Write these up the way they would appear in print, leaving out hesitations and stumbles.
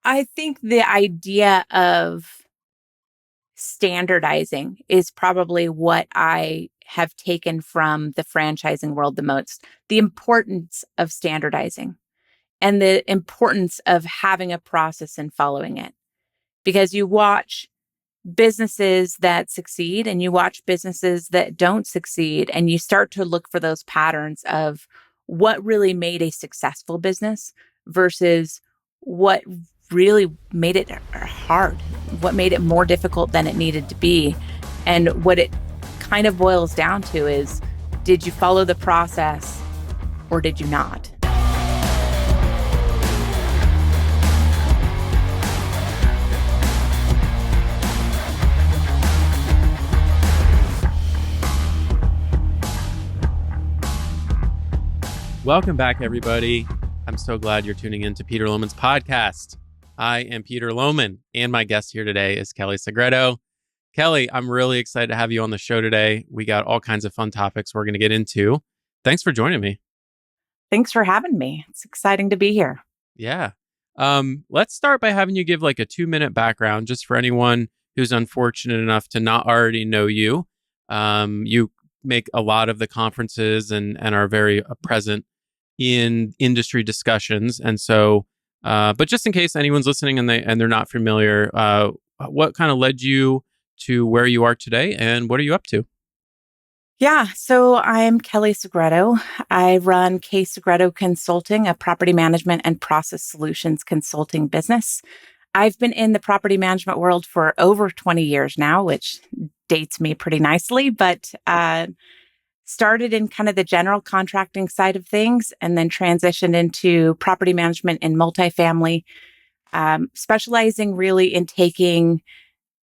I think the idea of standardizing is probably what I have taken from the franchising world the most. The importance of standardizing and the importance of having a process and following it. Because you watch businesses that succeed and you watch businesses that don't succeed, and you start to look for those patterns of what really made a successful business versus what really made it hard, what made it more difficult than it needed to be. And what it kind of boils down to is, did you follow the process or did you not? Welcome back, everybody. I'm so glad you're tuning in to Peter Lohman's podcast. I am Peter Lohman, and my guest here today is Kelli Segretto. Kelli, I'm really excited to have you on the show today. We got all kinds of fun topics we're going to get into. Thanks for joining me. Thanks for having me. It's exciting to be here. Yeah. Let's start by having you give like a 2-minute background just for anyone who's unfortunate enough to not already know you. You make a lot of the conferences and are very present in industry discussions. And so, but just in case anyone's listening and they're not familiar, what kind of led you to where you are today and what are you up to? Yeah, so I'm Kelli Segretto. I run K Segretto Consulting, a property management and process solutions consulting business. I've been in the property management world for over 20 years now, which dates me pretty nicely, but started in kind of the general contracting side of things and then transitioned into property management and multifamily, specializing really in taking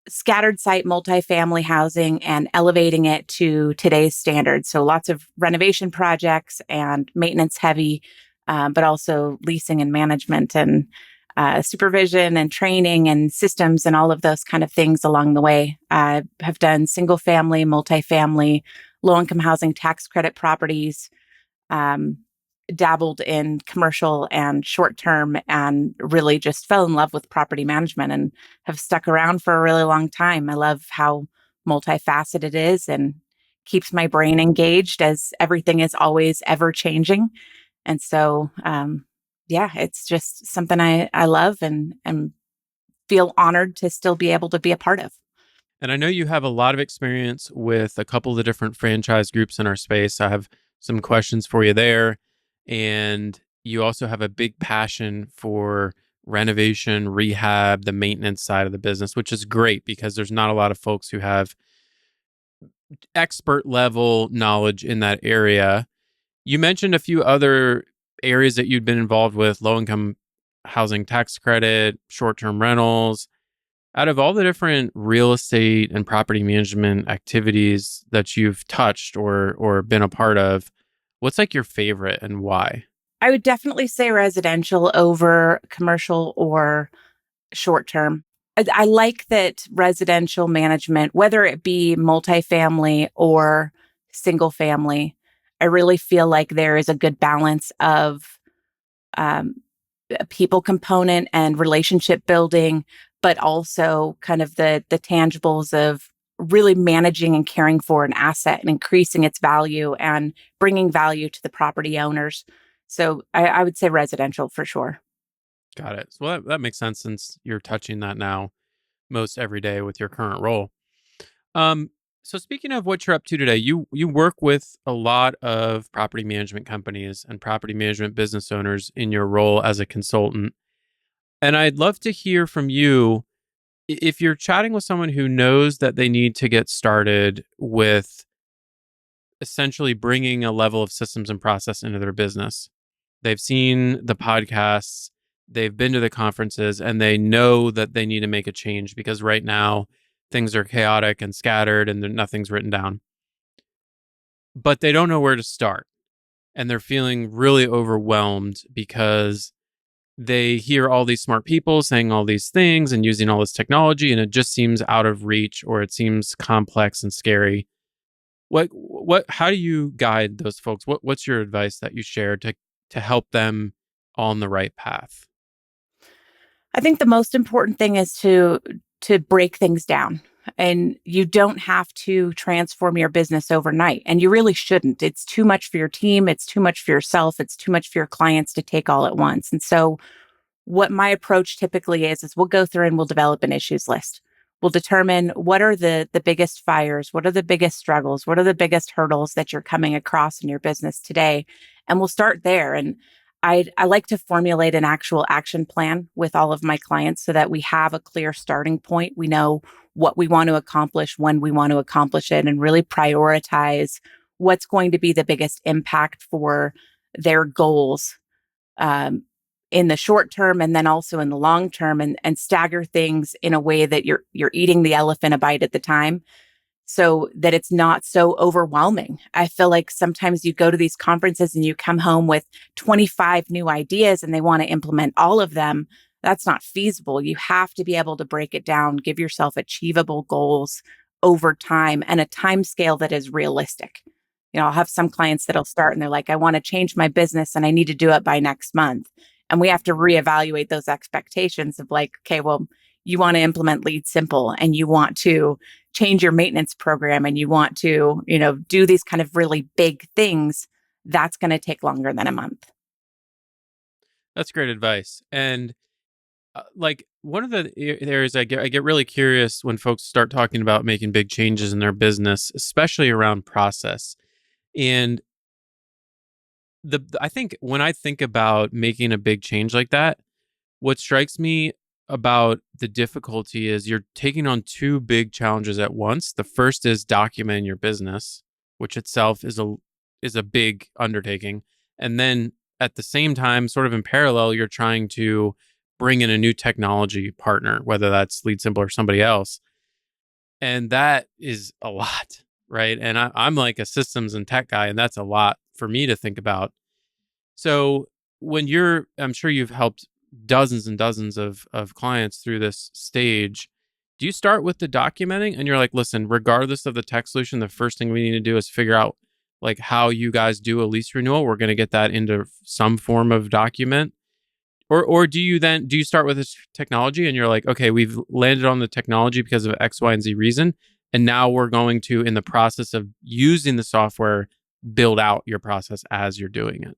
scattered site multifamily housing and elevating it to today's standards. So lots of renovation projects and maintenance heavy, but also leasing and management and supervision and training and systems and all of those kind of things along the way. I have done single family, multifamily, low-income housing tax credit properties, dabbled in commercial and short-term, and really just fell in love with property management and have stuck around for a really long time. I love how multifaceted it is and keeps my brain engaged as everything is always ever changing. And so, yeah, it's just something I love and feel honored to still be able to be a part of. And I know you have a lot of experience with a couple of the different franchise groups in our space. I have some questions for you there. And you also have a big passion for renovation, rehab, the maintenance side of the business, which is great because there's not a lot of folks who have expert level knowledge in that area. You mentioned a few other areas that you'd been involved with: low income housing tax credit, short-term rentals. Out of all the different real estate and property management activities that you've touched or been a part of, what's like your favorite and why? I would definitely say residential over commercial or short term. I like that residential management, whether it be multifamily or single family, I really feel like there is a good balance of um, a people component and relationship building, but also kind of the tangibles of really managing and caring for an asset and increasing its value and bringing value to the property owners. So I would say residential for sure. Got it. So that makes sense since you're touching that now most every day with your current role. Um, so speaking of what you're up to today, you work with a lot of property management companies and property management business owners in your role as a consultant. And I'd love to hear from you if you're chatting with someone who knows that they need to get started with essentially bringing a level of systems and process into their business. They've seen the podcasts, they've been to the conferences, and they know that they need to make a change because right now things are chaotic and scattered and nothing's written down. But they don't know where to start. And they're feeling really overwhelmed because they hear all these smart people saying all these things and using all this technology, and it just seems out of reach or it seems complex and scary. How do you guide those folks? What's your advice that you share to help them on the right path? I think the most important thing is to break things down. And you don't have to transform your business overnight. And you really shouldn't. It's too much for your team. It's too much for yourself. It's too much for your clients to take all at once. And so what my approach typically is we'll go through and we'll develop an issues list. We'll determine what are the biggest fires, what are the biggest struggles, what are the biggest hurdles that you're coming across in your business today, and we'll start there. And I like to formulate an actual action plan with all of my clients so that we have a clear starting point. We know what we want to accomplish, when we want to accomplish it, and really prioritize what's going to be the biggest impact for their goals, um, in the short term and then also in the long term, and stagger things in a way that you're eating the elephant a bite at the time so that it's not so overwhelming. I feel like sometimes you go to these conferences and you come home with 25 new ideas and they want to implement all of them. That's not feasible. You have to be able to break it down, give yourself achievable goals over time and a time scale that is realistic. I'll have some clients that'll start and they're like, I want to change my business and I need to do it by next month. And we have to reevaluate those expectations of like, okay, well, you want to implement Lead Simple and you want to change your maintenance program and you want to, do these kind of really big things. That's going to take longer than a month. That's great advice. And like one of the areas I get really curious when folks start talking about making big changes in their business, especially around process. And I think when I think about making a big change like that, what strikes me about the difficulty is you're taking on two big challenges at once. The first is documenting your business, which itself is a big undertaking. And then at the same time, sort of in parallel, you're trying to bring in a new technology partner, whether that's Lead Simple or somebody else. And that is a lot, right? And I'm like a systems and tech guy, and that's a lot for me to think about. So I'm sure you've helped dozens and dozens of clients through this stage. Do you start with the documenting and you're like, listen, regardless of the tech solution, the first thing we need to do is figure out like how you guys do a lease renewal. We're going to get that into some form of document. Or do you start with this technology and you're like, okay, we've landed on the technology because of X, Y, and Z reason. And now we're going to, in the process of using the software, build out your process as you're doing it.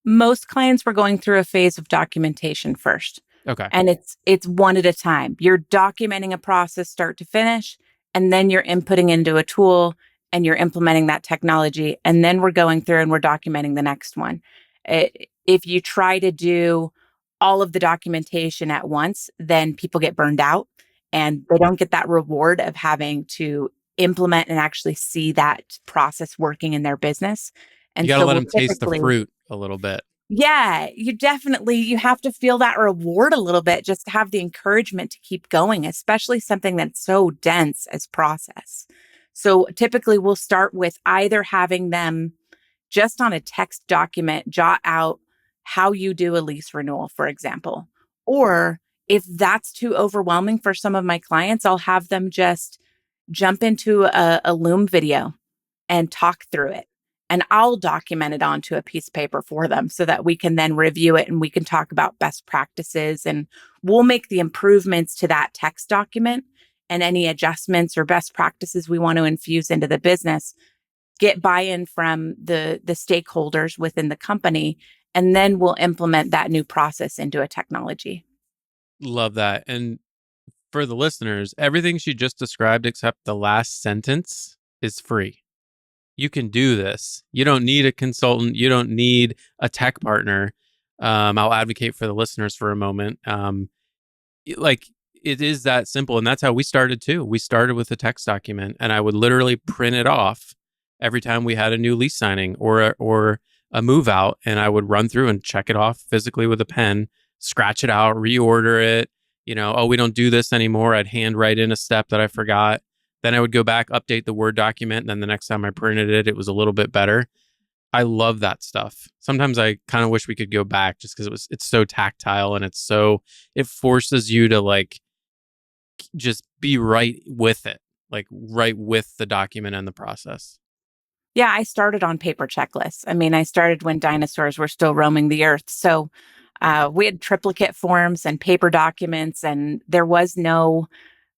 Most clients were going through a phase of documentation first. Okay. And it's one at a time. You're documenting a process start to finish, and then you're inputting into a tool and you're implementing that technology. And then we're going through and we're documenting the next one. If you try to do all of the documentation at once, then people get burned out and they don't get that reward of having to implement and actually see that process working in their business. You And got to so let we'll them taste the typically, fruit a little bit. yeah, you have to feel that reward a little bit just to have the encouragement to keep going, especially something that's so dense as process. So typically we'll start with either having them just on a text document jot out how you do a lease renewal, for example. Or if that's too overwhelming for some of my clients, I'll have them just jump into a Loom video and talk through it. And I'll document it onto a piece of paper for them so that we can then review it and we can talk about best practices and we'll make the improvements to that text document and any adjustments or best practices we want to infuse into the business, get buy-in from the stakeholders within the company, and then we'll implement that new process into a technology. Love that. And for the listeners, everything she just described, except the last sentence, is free. You can do this. You don't need a consultant. You don't need a tech partner. I'll advocate for the listeners for a moment. Like it is that simple. And that's how we started too. We started with a text document and I would literally print it off every time we had a new lease signing or a move out. And I would run through and check it off physically with a pen, scratch it out, reorder it. Oh, we don't do this anymore. I'd handwrite in a step that I forgot. Then I would go back, update the Word document. And then the next time I printed it, it was a little bit better. I love that stuff. Sometimes I kind of wish we could go back just because it's so tactile and it forces you to like just be right with it, like right with the document and the process. Yeah, I started on paper checklists. I mean, I started when dinosaurs were still roaming the earth. So We had triplicate forms and paper documents, and there was no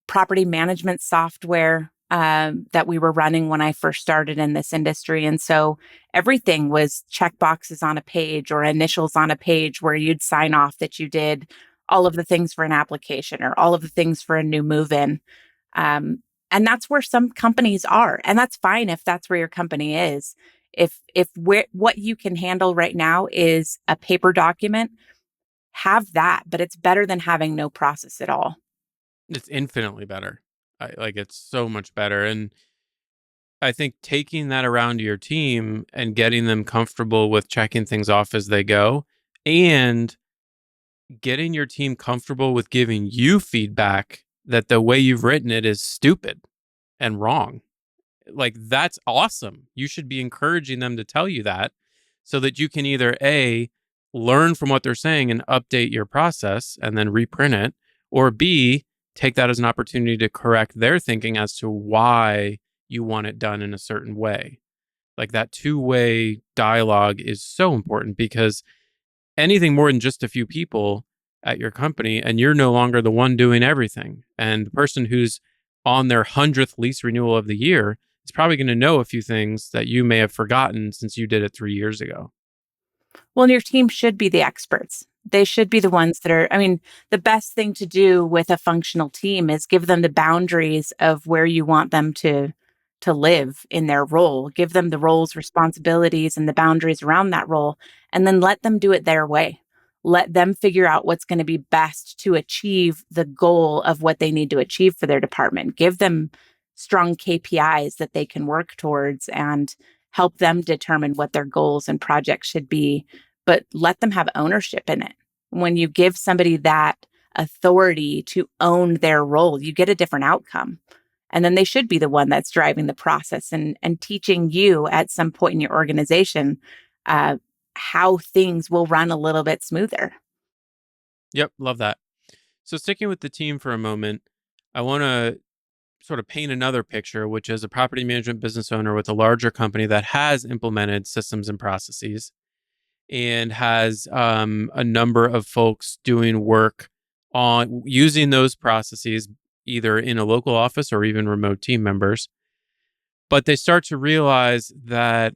property management software that we were running when I first started in this industry. And so everything was check boxes on a page or initials on a page where you'd sign off that you did all of the things for an application or all of the things for a new move in. Um, and that's where some companies are. And that's fine if that's where your company is. If what you can handle right now is a paper document, have that, but it's better than having no process at all. It's infinitely better. It's so much better. And I think taking that around to your team and getting them comfortable with checking things off as they go and getting your team comfortable with giving you feedback that the way you've written it is stupid and wrong. Like, that's awesome. You should be encouraging them to tell you that so that you can either A, learn from what they're saying and update your process and then reprint it, or B, take that as an opportunity to correct their thinking as to why you want it done in a certain way. Like, that two-way dialogue is so important because anything more than just a few people at your company and you're no longer the one doing everything. And the person who's on their 100th lease renewal of the year is probably going to know a few things that you may have forgotten since you did it 3 years ago. Well, and your team should be the experts. They should be the ones that are, I mean, the best thing to do with a functional team is give them the boundaries of where you want them to live in their role. Give them the roles, responsibilities, and the boundaries around that role, and then let them do it their way. Let them figure out what's going to be best to achieve the goal of what they need to achieve for their department. Give them strong KPIs that they can work towards and help them determine what their goals and projects should be, but let them have ownership in it. When you give somebody that authority to own their role, you get a different outcome. And then they should be the one that's driving the process and teaching you at some point in your organization uh, how things will run a little bit smoother. Yep, love that. So, sticking with the team for a moment, I want to sort of paint another picture, which is a property management business owner with a larger company that has implemented systems and processes and has a number of folks doing work on using those processes either in a local office or even remote team members. But they start to realize that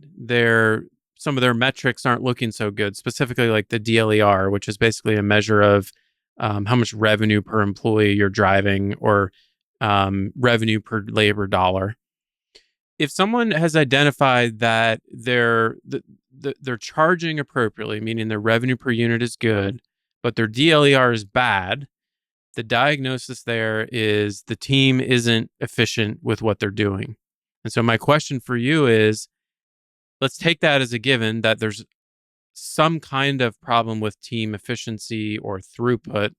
some of their metrics aren't looking so good, specifically like the DLER, which is basically a measure of how much revenue per employee you're driving or revenue per labor dollar. If someone has identified that they're charging appropriately, meaning their revenue per unit is good, but their DLER is bad, the diagnosis there is the team isn't efficient with what they're doing. And so my question for you is, let's take that as a given that there's some kind of problem with team efficiency or throughput.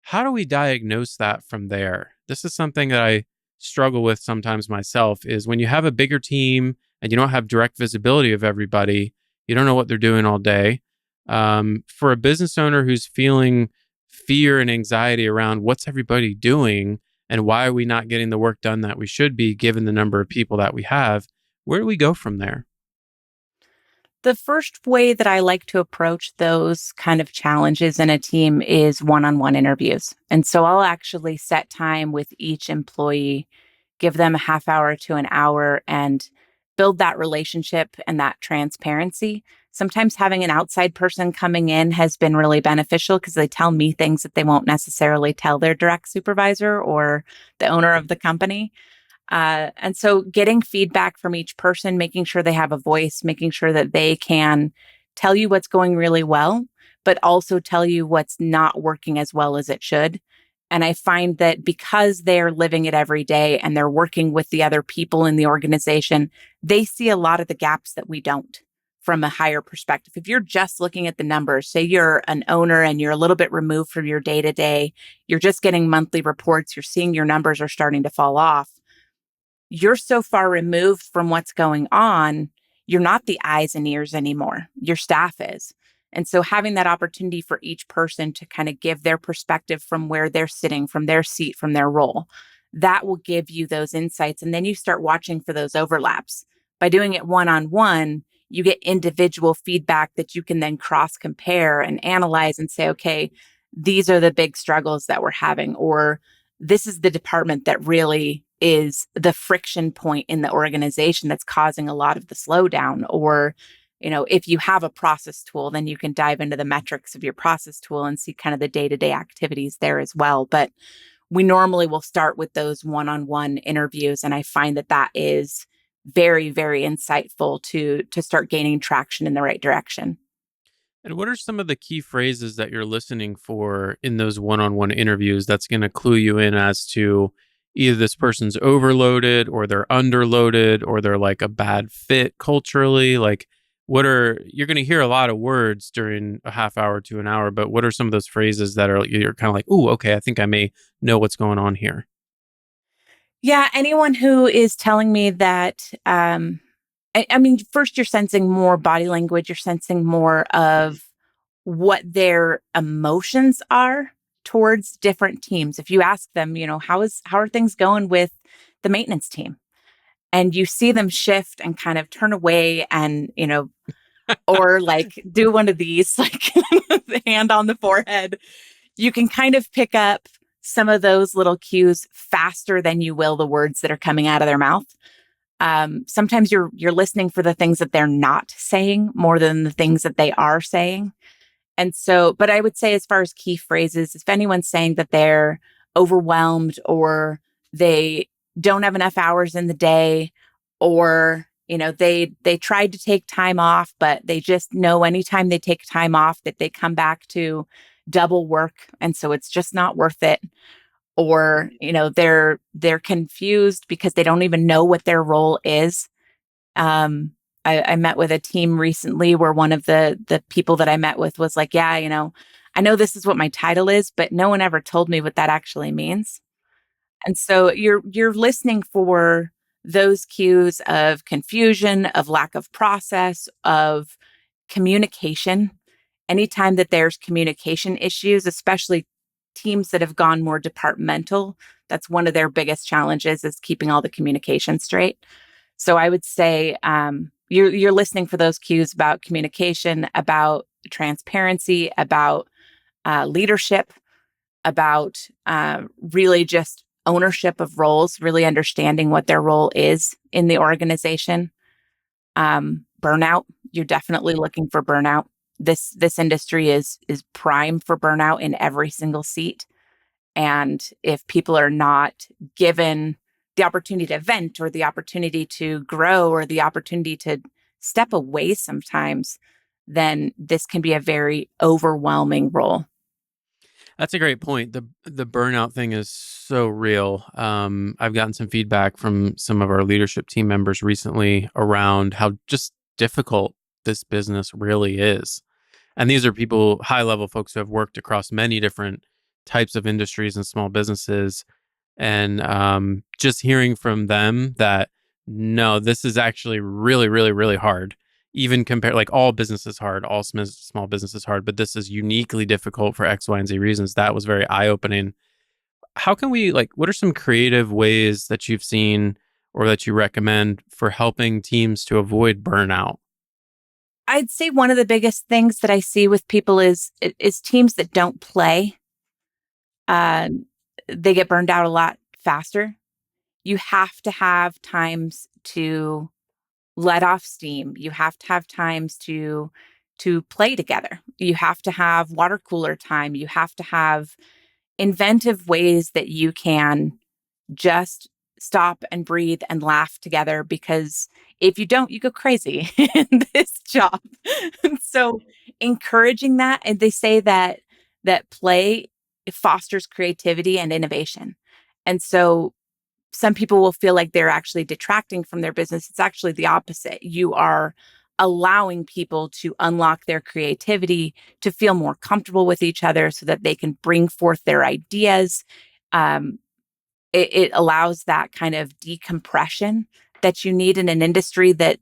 How do we diagnose that from there? This is something that I struggle with sometimes myself is when you have a bigger team and you don't have direct visibility of everybody, you don't know what they're doing all day. For a business owner who's feeling fear and anxiety around what's everybody doing and why are we not getting the work done that we should be given the number of people that we have, where do we go from there? The first way that I like to approach those kind of challenges in a team is one on one interviews. And so I'll actually set time with each employee, give them a half hour to an hour, and build that relationship and that transparency. Sometimes having an outside person coming in has been really beneficial because they tell me things that they won't necessarily tell their direct supervisor or the owner of the company. And so getting feedback from each person, making sure they have a voice, making sure that they can tell you what's going really well, but also tell you what's not working as well as it should. And I find that because they're living it every day and they're working with the other people in the organization, they see a lot of the gaps that we don't from a higher perspective. If you're just looking at the numbers, say you're an owner and you're a little bit removed from your day to day, you're just getting monthly reports, you're seeing your numbers are starting to fall off, you're so far removed from what's going on, you're not the eyes and ears anymore. Your staff is. And so having that opportunity for each person to kind of give their perspective from where they're sitting, from their seat, from their role, that will give you those insights. And then you start watching for those overlaps. By doing it one on one, you get individual feedback that you can then cross compare and analyze and say, okay, these are the big struggles that we're having, or this is the department that really is the friction point in the organization that's causing a lot of the slowdown. Or, if you have a process tool, then you can dive into the metrics of your process tool and see kind of the day-to-day activities there as well. But we normally will start with those one-on-one interviews, and I find that that is very, very insightful to start gaining traction in the right direction. And what are some of the key phrases that you're listening for in those one-on-one interviews that's going to clue you in as to either this person's overloaded or they're underloaded or they're like a bad fit culturally? Like, you're going to hear a lot of words during a half hour to an hour, but what are some of those phrases that you're kind of like, "Ooh, okay, I think I may know what's going on here." Yeah, anyone who is telling me that, I mean, first you're sensing more body language, you're sensing more of what their emotions are towards different teams. If you ask them, how are things going with the maintenance team? And you see them shift and kind of turn away and, or like do one of these, like the hand on the forehead, you can kind of pick up some of those little cues faster than you will the words that are coming out of their mouth. Sometimes you're listening for the things that they're not saying more than the things that they are saying. And so, but I would say, as far as key phrases, if anyone's saying that they're overwhelmed or they don't have enough hours in the day, or they tried to take time off, but they just know anytime they take time off that they come back to double work, and so it's just not worth it. Or they're confused because they don't even know what their role is. I met with a team recently where one of the people that I met with was like, yeah, I know this is what my title is, but no one ever told me what that actually means. And so you're listening for those cues of confusion, of lack of process, of communication. Anytime that there's communication issues, especially teams that have gone more departmental, that's one of their biggest challenges, is keeping all the communication straight. So I would say, you're listening for those cues about communication, about transparency, about leadership, about really just ownership of roles, really understanding what their role is in the organization. Burnout, you're definitely looking for burnout. This industry is prime for burnout in every single seat. And if people are not given the opportunity to vent or the opportunity to grow or the opportunity to step away sometimes, then this can be a very overwhelming role. That's a great point. The burnout thing is so real. I've gotten some feedback from some of our leadership team members recently around how just difficult this business really is. And these are people, high level folks who have worked across many different types of industries and small businesses. And just hearing from them that no, this is actually really, really, really hard. Even compared, like all business is hard, all small business is hard, but this is uniquely difficult for X, Y, and Z reasons. That was very eye opening. How can we, like, what are some creative ways that you've seen or that you recommend for helping teams to avoid burnout? I'd say one of the biggest things that I see with people is teams that don't play. Uh, they get burned out a lot faster. You have to have times to let off steam. You have to have times to play together. You have to have water cooler time. You have to have inventive ways that you can just stop and breathe and laugh together, because if you don't, you go crazy in this job. And so encouraging that, and they say that play fosters creativity and innovation. And so some people will feel like they're actually detracting from their business. It's actually the opposite. You are allowing people to unlock their creativity, to feel more comfortable with each other so that they can bring forth their ideas. Um, it allows that kind of decompression that you need in an industry that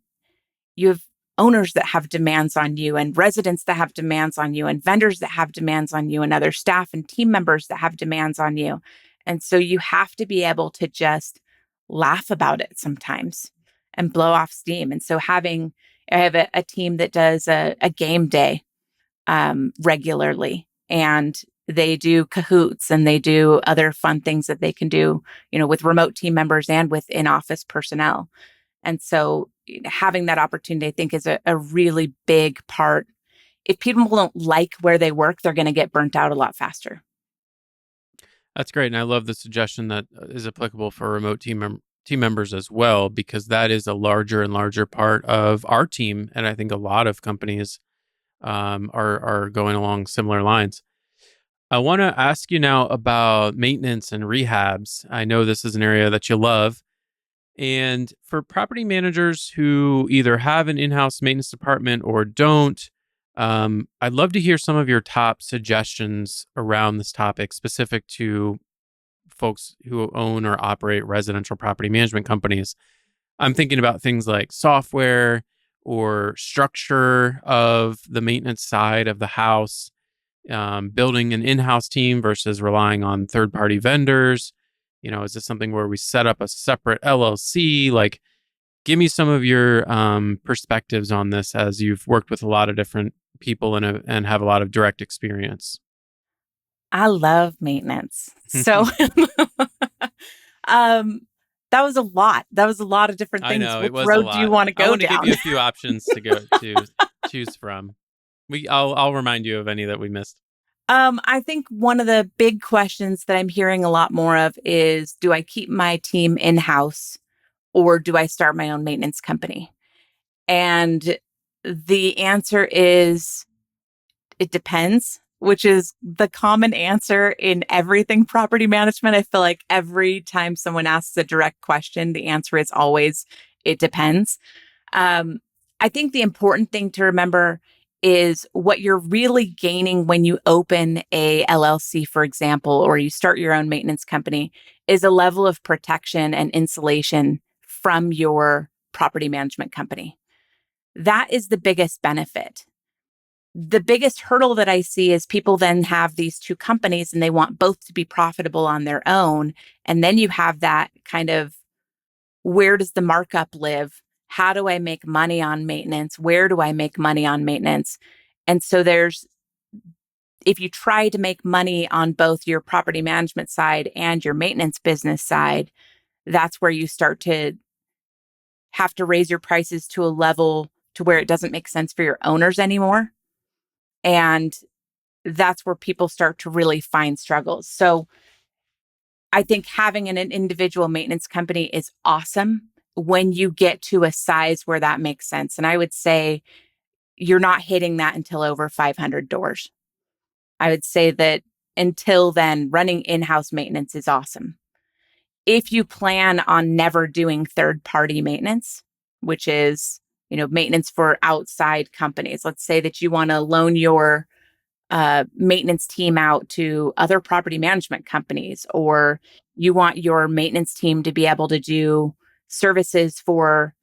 you have owners that have demands on you, and residents that have demands on you, and vendors that have demands on you, and other staff and team members that have demands on you. And so you have to be able to just laugh about it sometimes and blow off steam. And so having I have a team that does a game day regularly, and they do cahoots and they do other fun things that they can do, with remote team members and with in-office personnel. And so having that opportunity, I think, is a really big part. If people don't like where they work, they're going to get burnt out a lot faster. That's great, and I love the suggestion that is applicable for remote team members as well, because that is a larger and larger part of our team, and I think a lot of companies are going along similar lines. I want to ask you now about maintenance and rehabs. I know this is an area that you love. And for property managers who either have an in house maintenance department or don't, I'd love to hear some of your top suggestions around this topic specific to folks who own or operate residential property management companies. I'm thinking about things like software or structure of the maintenance side of the house, building an in-house team versus relying on third-party vendors. Is this something where we set up a separate LLC? Like, give me some of your perspectives on this as you've worked with a lot of different people and have a lot of direct experience. I love maintenance. So um, that was a lot. That was a lot of different I things. know Which it was a road do you lot. want to I go want to give down? you a few options to go to choose from. I'll remind you of any that we missed. I think one of the big questions that I'm hearing a lot more of is, do I keep my team in-house or do I start my own maintenance company? And the answer is it depends, which is the common answer in everything property management. I feel like every time someone asks a direct question, the answer is always it depends. Um, I think the important thing to remember is what you're really gaining when you open a LLC, for example, or you start your own maintenance company, is a level of protection and insulation from your property management company. That is the biggest benefit. The biggest hurdle that I see is people then have these two companies and they want both to be profitable on their own. And then you have that kind of, where does the markup live? How do I make money on maintenance? Where do I make money on maintenance? And so if you try to make money on both your property management side and your maintenance business side, that's where you start to have to raise your prices to a level to where it doesn't make sense for your owners anymore. And that's where people start to really find struggles. So I think having an individual maintenance company is awesome when you get to a size where that makes sense. And I would say you're not hitting that until over 500 doors. I would say that until then, running in house maintenance is awesome. If you plan on never doing third party maintenance, which is, maintenance for outside companies, let's say that you want to loan your maintenance team out to other property management companies, or you want your maintenance team to be able to do services for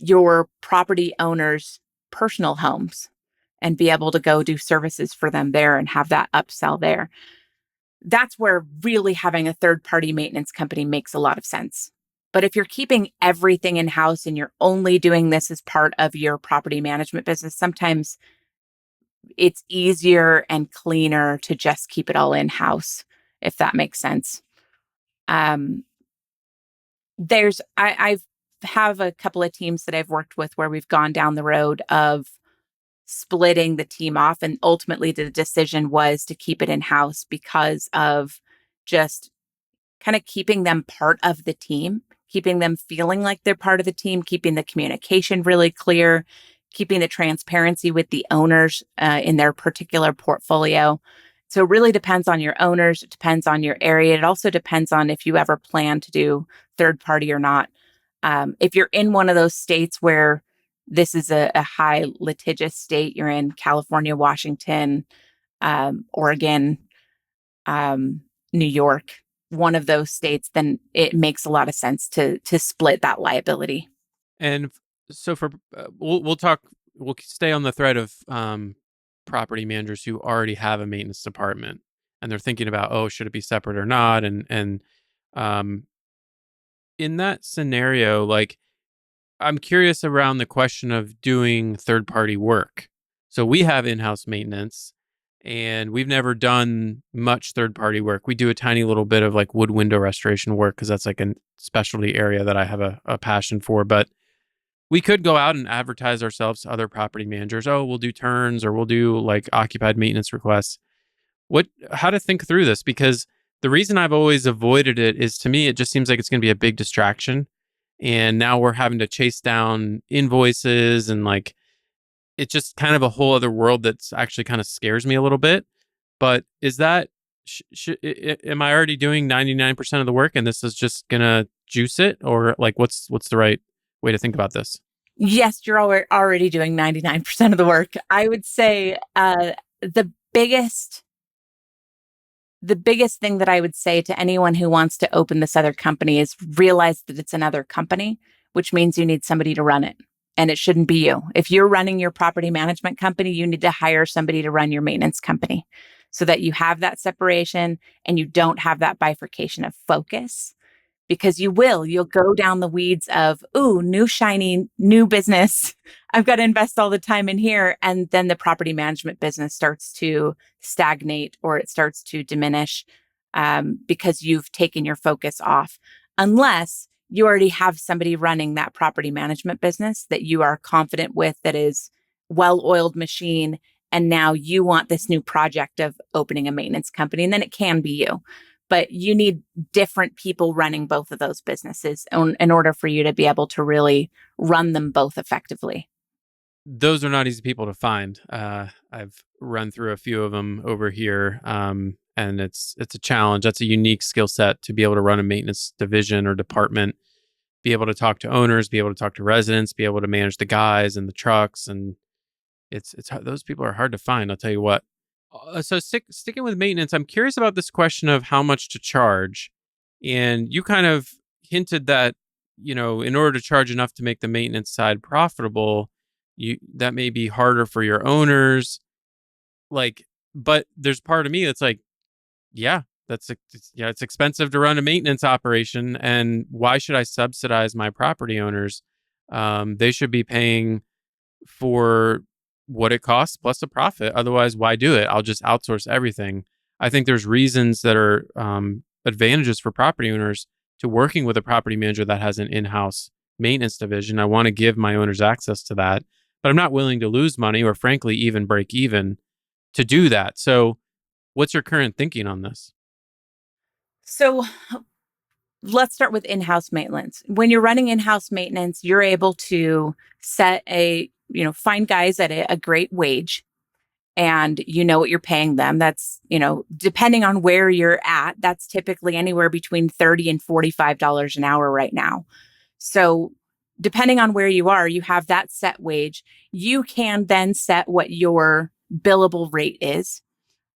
your property owners' personal homes and be able to go do services for them there and have that upsell there. That's where really having a third party maintenance company makes a lot of sense. But if you're keeping everything in house and you're only doing this as part of your property management business, sometimes it's easier and cleaner to just keep it all in house, if that makes sense. Um, I've have a couple of teams that I've worked with where we've gone down the road of splitting the team off, and ultimately the decision was to keep it in house because of just kind of keeping them part of the team, keeping them feeling like they're part of the team, keeping the communication really clear, keeping the transparency with the owners in their particular portfolio. So it really depends on your owners. It depends on your area. It also depends on if you ever plan to do third party or not. If you're in one of those states where this is a high litigious state, you're in California, Washington, Oregon, um, New York, one of those states, then it makes a lot of sense to split that liability. And so for we'll talk. We'll stay on the thread of property managers who already have a maintenance department and they're thinking about, oh, should it be separate or not? And um, in that scenario, like, I'm curious around the question of doing third party work. So we have in house maintenance and we've never done much third party work. We do a tiny little bit of like wood window restoration work because that's like a specialty area that I have a passion for. But we could go out and advertise ourselves to other property managers. Oh, we'll do turns or we'll do like occupied maintenance requests. How to think through this? Because the reason I've always avoided it is, to me, it just seems like it's going to be a big distraction. And now we're having to chase down invoices and like it's just kind of a whole other world that's actually kind of scares me a little bit. But is that, am I already doing 99% of the work and this is just going to juice it? Or like, what's the right way to think about this? Yes, you're already doing 99% of the work. I would say the biggest the biggest thing that I would say to anyone who wants to open this other company is realize that it's another company, which means you need somebody to run it. And it shouldn't be you. If you're running your property management company, you need to hire somebody to run your maintenance company so that you have that separation and you don't have that bifurcation of focus, because you'll go down the weeds of, ooh, new shiny, new business. I've got to invest all the time in here. And then the property management business starts to stagnate or it starts to diminish because you've taken your focus off. Unless you already have somebody running that property management business that you are confident with, that is well-oiled machine. And now you want this new project of opening a maintenance company, and then it can be you. But you need different people running both of those businesses in order for you to be able to really run them both effectively. Those are not easy people to find. I've run through a few of them over here, and it's a challenge. That's a unique skill set to be able to run a maintenance division or department, be able to talk to owners, be able to talk to residents, be able to manage the guys and the trucks, and it's those people are hard to find. I'll tell you what. So sticking with maintenance, I'm curious about this question of how much to charge, and you kind of hinted that in order to charge enough to make the maintenance side profitable, that may be harder for your owners. Like, but there's part of me that's like, yeah, it's expensive to run a maintenance operation, and why should I subsidize my property owners? They should be paying for what it costs plus a profit. Otherwise, why do it? I'll just outsource everything. I think there's reasons that are advantages for property owners to working with a property manager that has an in-house maintenance division. I want to give my owners access to that, but I'm not willing to lose money or frankly even break even to do that. So what's your current thinking on this? So let's start with in-house maintenance. When you're running in-house maintenance, you're able to find guys at a great wage, and you know what you're paying them. That's, depending on where you're at, that's typically anywhere between $30 and $45 an hour right now. So depending on where you are, you have that set wage. You can then set what your billable rate is.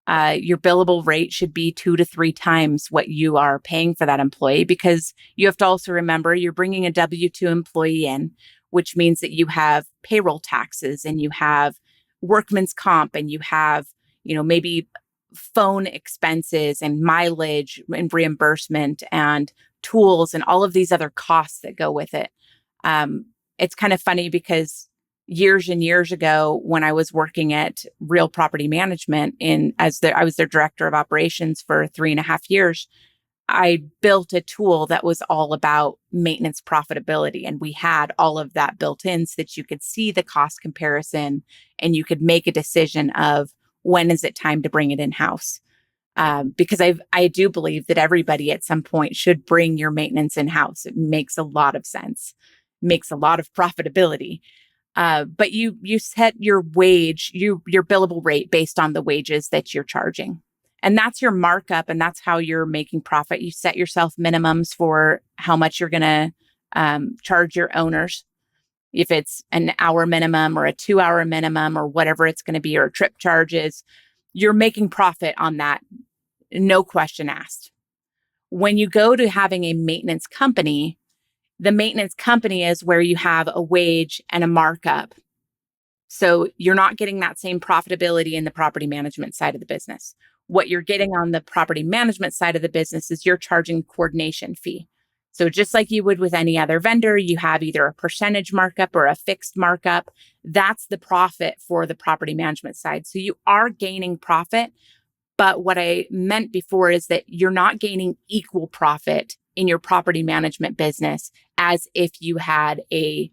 Your billable rate should be 2 to 3 times what you are paying for that employee, because you have to also remember you're bringing a W-2 employee in, which means that you have payroll taxes and you have workman's comp and you have, maybe phone expenses and mileage and reimbursement and tools and all of these other costs that go with it. It's kind of funny because years and years ago, when I was working at Real Property Management I was their director of operations for 3.5 years, I built a tool that was all about maintenance profitability. And we had all of that built in so that you could see the cost comparison and you could make a decision of when is it time to bring it in-house. Because I do believe that everybody at some point should bring your maintenance in-house. It makes a lot of sense, makes a lot of profitability. But you set your wage, your billable rate based on the wages that you're charging. And that's your markup, and that's how you're making profit. You set yourself minimums for how much you're going to charge your owners. If it's an hour minimum or a 2-hour minimum or whatever it's going to be, or trip charges, you're making profit on that. No question asked. When you go to having a maintenance company, the maintenance company is where you have a wage and a markup. So you're not getting that same profitability in the property management side of the business. What you're getting on the property management side of the business is you're charging coordination fee. So just like you would with any other vendor, you have either a percentage markup or a fixed markup. That's the profit for the property management side. So you are gaining profit. But what I meant before is that you're not gaining equal profit in your property management business as if you had a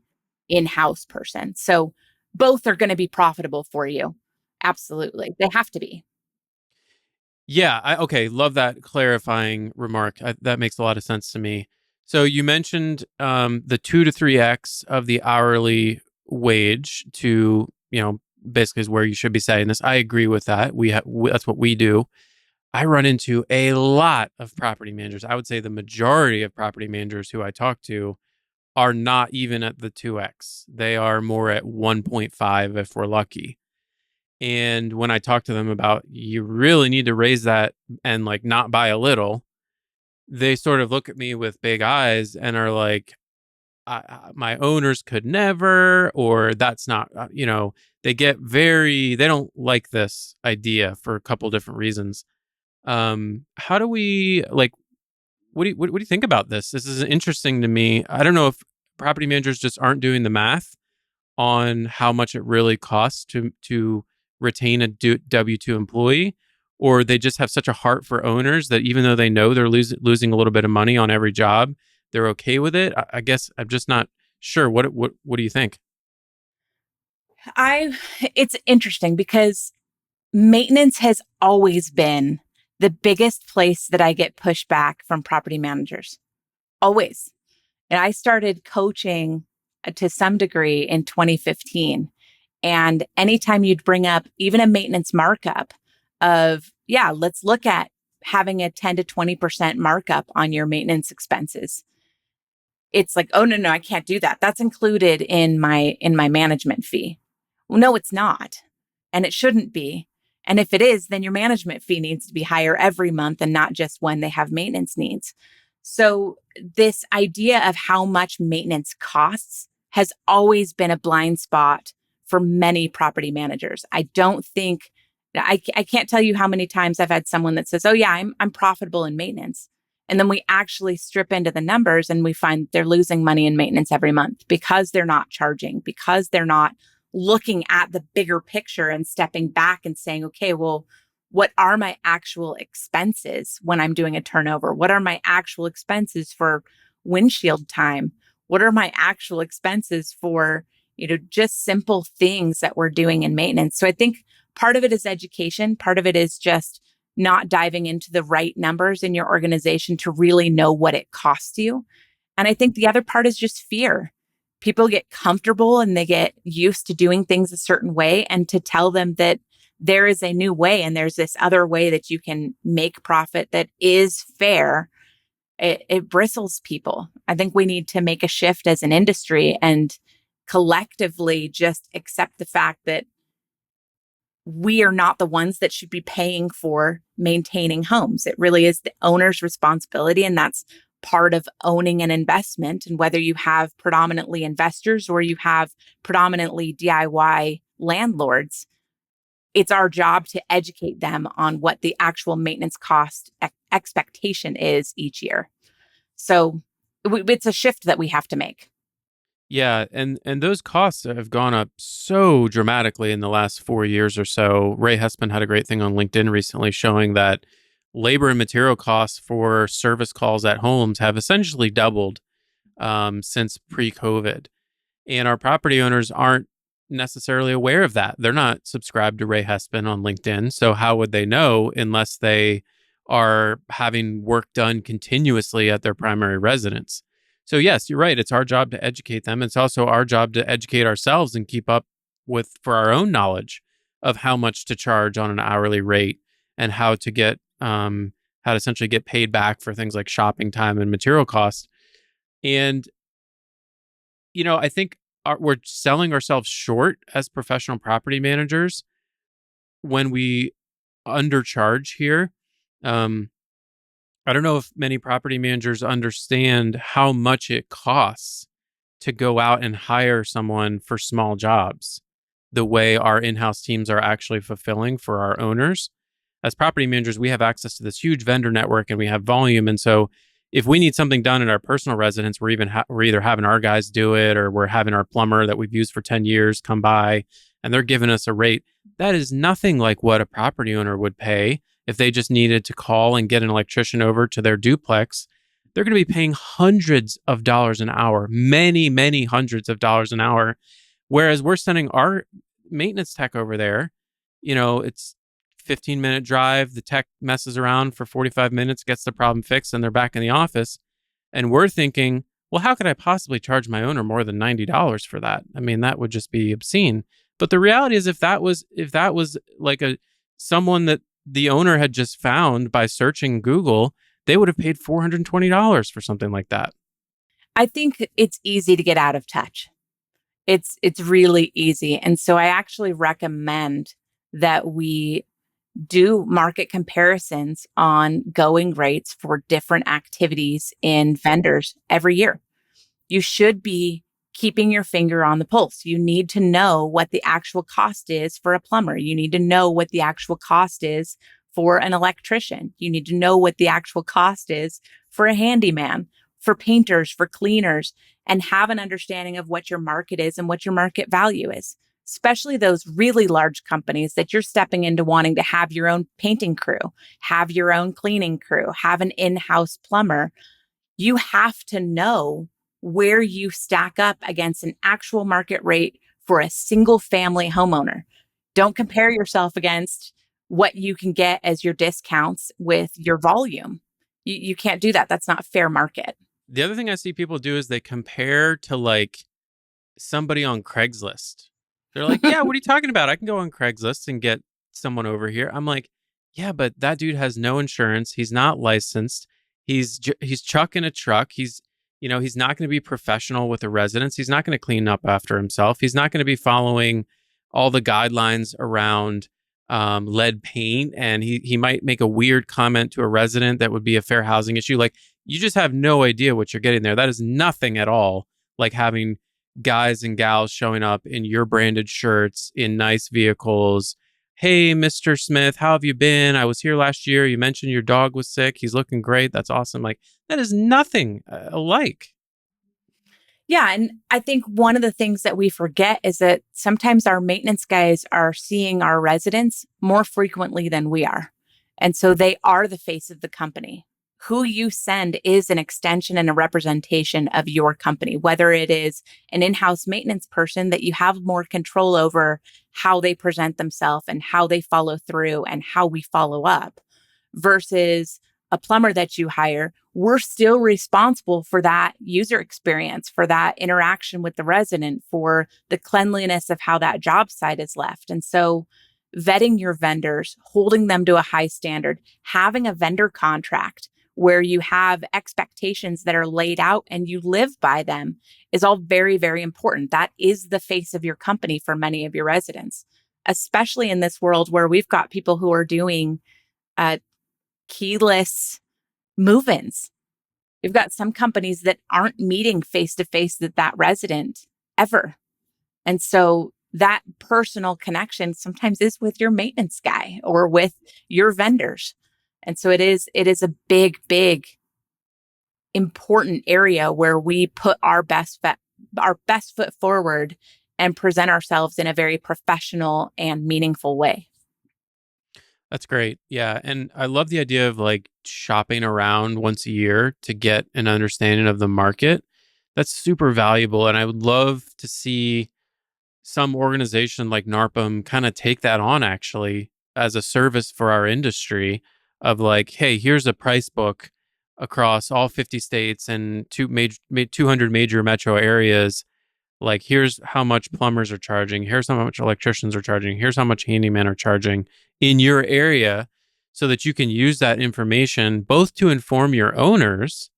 in-house person. So both are going to be profitable for you. Absolutely. They have to be. Yeah, okay, love that clarifying remark. That makes a lot of sense to me. So you mentioned the 2 to 3x of the hourly wage to, basically is where you should be setting this. I agree with that. That's what we do. I run into a lot of property managers. I would say the majority of property managers who I talk to are not even at the 2x. They are more at 1.5 if we're lucky. And when I talk to them about you really need to raise that and like not by a little, they sort of look at me with big eyes and are like, my owners could never, or that's not, they don't like this idea for a couple different reasons. How do we like, what do you think about this? This is interesting to me. I don't know if property managers just aren't doing the math on how much it really costs to retain a W-2 employee, or they just have such a heart for owners that even though they know they're losing a little bit of money on every job, they're okay with it. I guess I'm just not sure. What do you think? It's interesting because maintenance has always been the biggest place that I get pushback from property managers. Always. And I started coaching to some degree in 2015. And anytime you'd bring up even a maintenance markup of, yeah, let's look at having a 10 to 20% markup on your maintenance expenses. It's like, oh no, I can't do that. That's included in my management fee. Well, no, it's not. And it shouldn't be. And if it is, then your management fee needs to be higher every month and not just when they have maintenance needs. So this idea of how much maintenance costs has always been a blind spot for many property managers. I can't tell you how many times I've had someone that says, "Oh yeah, I'm profitable in maintenance." And then we actually strip into the numbers and we find they're losing money in maintenance every month because they're not charging, because they're not looking at the bigger picture and stepping back and saying, okay, well, what are my actual expenses when I'm doing a turnover? What are my actual expenses for windshield time? What are my actual expenses for, just simple things that we're doing in maintenance? So I think part of it is education. Part of it is just not diving into the right numbers in your organization to really know what it costs you. And I think the other part is just fear. People get comfortable and they get used to doing things a certain way. And to tell them that there is a new way and there's this other way that you can make profit that is fair, it bristles people. I think we need to make a shift as an industry and collectively just accept the fact that we are not the ones that should be paying for maintaining homes. It really is the owner's responsibility. And that's part of owning an investment. And whether you have predominantly investors or you have predominantly DIY landlords, it's our job to educate them on what the actual maintenance cost expectation is each year. So it's a shift that we have to make. Yeah, and those costs have gone up so dramatically in the last 4 years or so. Ray Hespin had a great thing on LinkedIn recently showing that labor and material costs for service calls at homes have essentially doubled since pre-COVID. And our property owners aren't necessarily aware of that. They're not subscribed to Ray Hespin on LinkedIn. So how would they know unless they are having work done continuously at their primary residence? So yes, you're right. It's our job to educate them. It's also our job to educate ourselves and keep up with for our own knowledge of how much to charge on an hourly rate and how to essentially get paid back for things like shopping time and material costs. And I think we're selling ourselves short as professional property managers when we undercharge here. I don't know if many property managers understand how much it costs to go out and hire someone for small jobs, the way our in-house teams are actually fulfilling for our owners. As property managers, we have access to this huge vendor network and we have volume. And so if we need something done in our personal residence, we're either having our guys do it, or we're having our plumber that we've used for 10 years come by, and they're giving us a rate. That is nothing like what a property owner would pay if they just needed to call and get an electrician over to their duplex. They're going to be paying hundreds of dollars an hour, many, many hundreds of dollars an hour. Whereas we're sending our maintenance tech over there, it's 15-minute drive. The tech messes around for 45 minutes, gets the problem fixed, and they're back in the office. And we're thinking, well, how could I possibly charge my owner more than $90 for that? I mean, that would just be obscene. But the reality is, if that was like someone that the owner had just found by searching Google, they would have paid $420 for something like that. I think it's easy to get out of touch. It's really easy. And so I actually recommend that we do market comparisons on going rates for different activities in vendors every year. You should be keeping your finger on the pulse. You need to know what the actual cost is for a plumber. You need to know what the actual cost is for an electrician. You need to know what the actual cost is for a handyman, for painters, for cleaners, and have an understanding of what your market is and what your market value is, especially those really large companies that you're stepping into wanting to have your own painting crew, have your own cleaning crew, have an in-house plumber. You have to know where you stack up against an actual market rate for a single family homeowner. Don't compare yourself against what you can get as your discounts with your volume. You can't do that. That's not fair market. The other thing I see people do is they compare to like somebody on Craigslist. They're like, yeah, what are you talking about? I can go on Craigslist and get someone over here. I'm like, yeah, but that dude has no insurance. He's not licensed. He's chucking a truck. He's not going to be professional with the residents. He's not going to clean up after himself. He's not going to be following all the guidelines around lead paint. And he might make a weird comment to a resident that would be a fair housing issue. Like, you just have no idea what you're getting there. That is nothing at all like having guys and gals showing up in your branded shirts in nice vehicles. Hey, Mr. Smith, how have you been? I was here last year. You mentioned your dog was sick. He's looking great. That's awesome. Like, that is nothing alike. Yeah. And I think one of the things that we forget is that sometimes our maintenance guys are seeing our residents more frequently than we are. And so they are the face of the company. Who you send is an extension and a representation of your company, whether it is an in-house maintenance person that you have more control over how they present themselves and how they follow through and how we follow up, versus a plumber that you hire. We're still responsible for that user experience, for that interaction with the resident, for the cleanliness of how that job site is left. And so vetting your vendors, holding them to a high standard, having a vendor contract where you have expectations that are laid out and you live by them is all very, very important. That is the face of your company for many of your residents, especially in this world where we've got people who are doing keyless move-ins. We've got some companies that aren't meeting face-to-face with that resident ever. And so that personal connection sometimes is with your maintenance guy or with your vendors. And so it is a big, big, important area where we put our best foot forward and present ourselves in a very professional and meaningful way. That's great. Yeah. And I love the idea of like shopping around once a year to get an understanding of the market. That's super valuable. And I would love to see some organization like NARPM kind of take that on actually as a service for our industry of like, hey, here's a price book across all 50 states and 200 major metro areas. Like, here's how much plumbers are charging. Here's how much electricians are charging. Here's how much handymen are charging in your area, so that you can use that information both to inform your owners,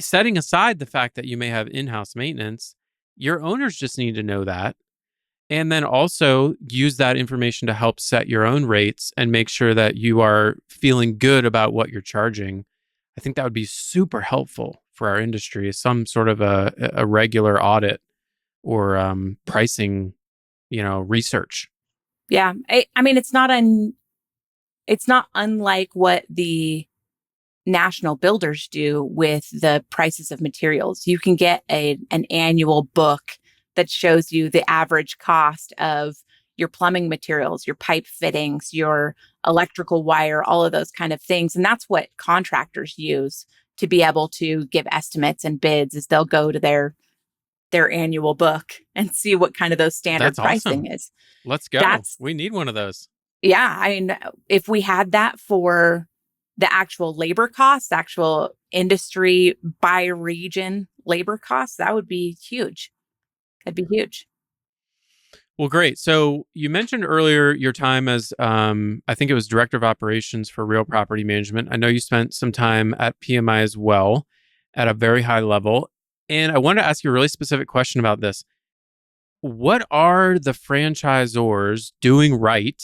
setting aside the fact that you may have in-house maintenance. Your owners just need to know that. And then also use that information to help set your own rates and make sure that you are feeling good about what you're charging. I think that would be super helpful for our industry, some sort of a regular audit or pricing, research. Yeah. I mean, it's not unlike what the national builders do with the prices of materials. You can get an annual book that shows you the average cost of your plumbing materials, your pipe fittings, your electrical wire, all of those kind of things. And that's what contractors use to be able to give estimates and bids, is they'll go to their annual book and see what kind of those standard That's pricing awesome. is. Let's go. That's We need one of those. Yeah, I mean, if we had that for the actual labor costs, actual industry by region labor costs, that would be huge. That'd be huge. Well, great. So you mentioned earlier your time as, I think it was director of operations for real property management. I know you spent some time at PMI as well at a very high level. And I wanted to ask you a really specific question about this. What are the franchisors doing right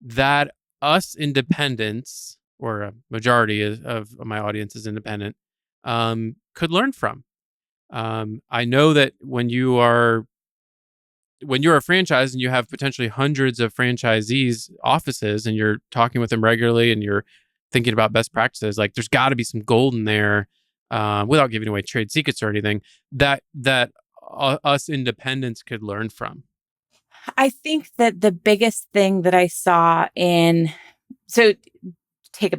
that us independents, or a majority of my audience is independent, could learn from? I know that when you're a franchise and you have potentially hundreds of franchisees offices and you're talking with them regularly and you're thinking about best practices, like there's got to be some gold in there, without giving away trade secrets or anything, that us independents could learn from. I think that the biggest thing that I saw so take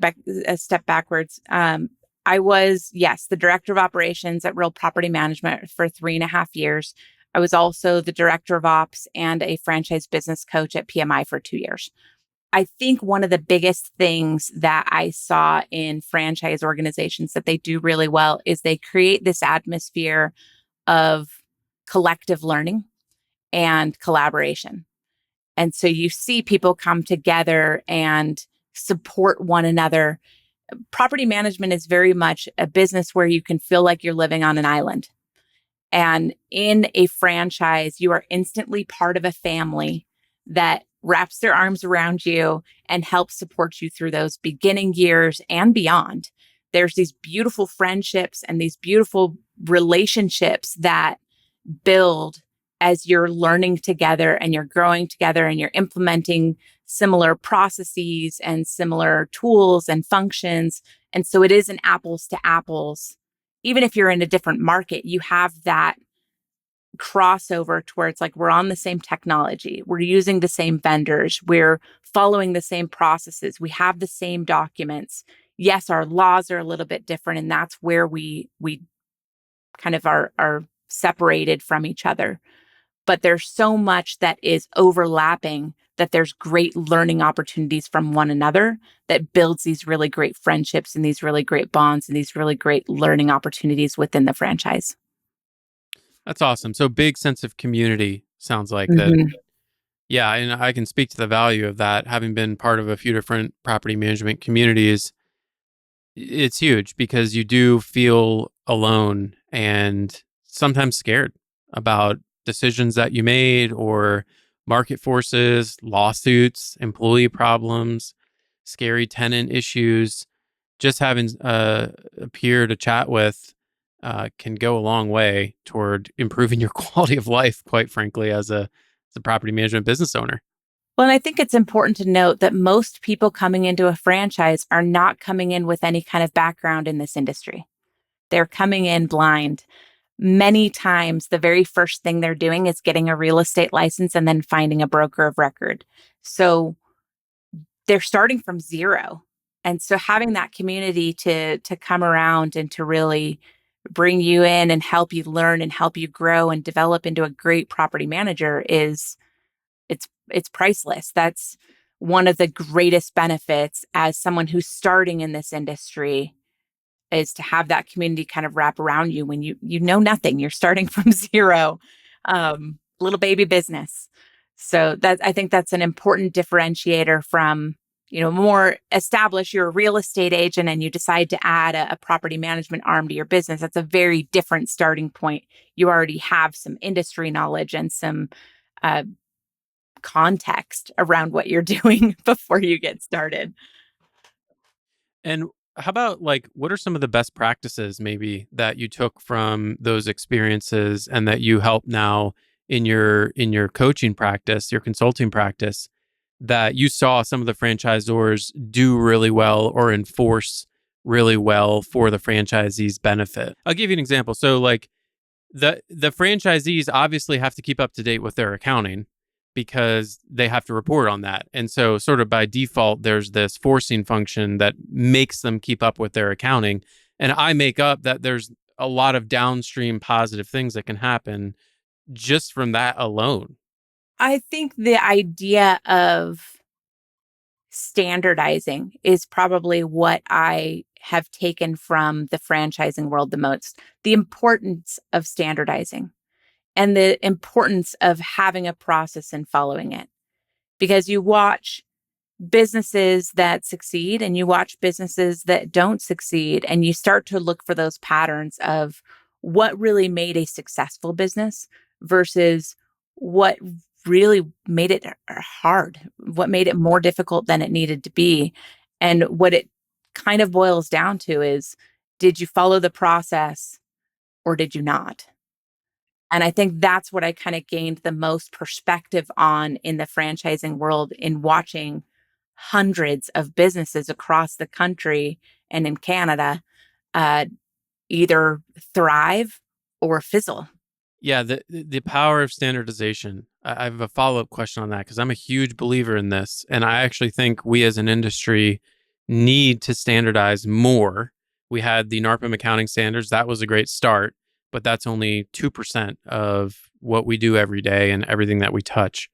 a step backwards. I was, yes, the director of operations at Real Property Management for 3.5 years. I was also the director of ops and a franchise business coach at PMI for 2 years. I think one of the biggest things that I saw in franchise organizations that they do really well is they create this atmosphere of collective learning and collaboration. And so you see people come together and support one another. Property management is very much a business where you can feel like you're living on an island. And in a franchise, you are instantly part of a family that wraps their arms around you and helps support you through those beginning years and beyond. There's these beautiful friendships and these beautiful relationships that build as you're learning together and you're growing together and you're implementing similar processes and similar tools and functions. And so it is an apples to apples. Even if you're in a different market, you have that crossover to where it's like we're on the same technology, we're using the same vendors, we're following the same processes, we have the same documents. Yes, our laws are a little bit different, and that's where we kind of are separated from each other. But there's so much that is overlapping that there's great learning opportunities from one another that builds these really great friendships and these really great bonds and these really great learning opportunities within the franchise. That's awesome. So big sense of community sounds like that. Mhm. Yeah, and I can speak to the value of that. Having been part of a few different property management communities, it's huge because you do feel alone and sometimes scared about decisions that you made or market forces, lawsuits, employee problems, scary tenant issues. Just having a peer to chat with can go a long way toward improving your quality of life, quite frankly, as a property management business owner. Well, and I think it's important to note that most people coming into a franchise are not coming in with any kind of background in this industry. They're coming in blind. Many times, the very first thing they're doing is getting a real estate license and then finding a broker of record. So they're starting from zero. And so having that community to come around and to really bring you in and help you learn and help you grow and develop into a great property manager is it's priceless. That's one of the greatest benefits as someone who's starting in this industry, is to have that community kind of wrap around you when you know nothing. You're starting from zero, little baby business. So that, I think that's an important differentiator from, more established. You're a real estate agent and you decide to add a property management arm to your business. That's a very different starting point. You already have some industry knowledge and some uh, context around what you're doing before you get started. And how about, like, what are some of the best practices maybe that you took from those experiences and that you help now in your coaching practice, your consulting practice, that you saw some of the franchisors do really well or enforce really well for the franchisee's benefit. I'll give you an example. So like the franchisees obviously have to keep up to date with their accounting because they have to report on that. And so sort of by default there's this forcing function that makes them keep up with their accounting. And I make up that there's a lot of downstream positive things that can happen just from that alone. I think the idea of standardizing is probably what I have taken from the franchising world the most. The importance of standardizing and the importance of having a process and following it. Because you watch businesses that succeed and you watch businesses that don't succeed, and you start to look for those patterns of what really made a successful business versus what really made it hard, what made it more difficult than it needed to be. And what it kind of boils down to is, did you follow the process or did you not? And I think that's what I kind of gained the most perspective on in the franchising world in watching hundreds of businesses across the country and in Canada uh, either thrive or fizzle. Yeah, the power of standardization. I have a follow-up question on that because I'm a huge believer in this. And I actually think we as an industry need to standardize more. We had the NARPM accounting standards. That was a great start, but that's only 2% of what we do every day and everything that we touch.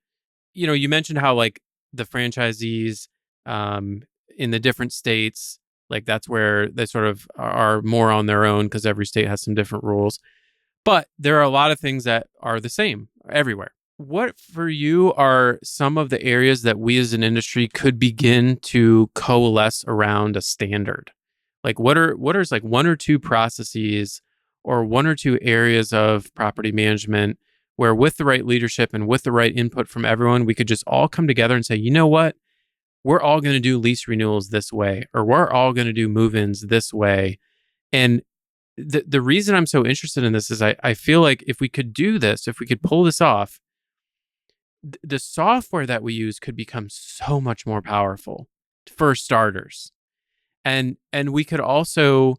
You know, you mentioned how like the franchisees um, in the different states, like that's where they sort of are more on their own because every state has some different rules. But there are a lot of things that are the same everywhere. What for you are some of the areas that we as an industry could begin to coalesce around a standard? Like what are like one or two processes or one or two areas of property management where with the right leadership and with the right input from everyone, we could just all come together and say, you know what? We're all going to do lease renewals this way, or we're all going to do move-ins this way. And the reason I'm so interested in this is I feel like if we could do this, if we could pull this off, the software that we use could become so much more powerful for starters. And we could also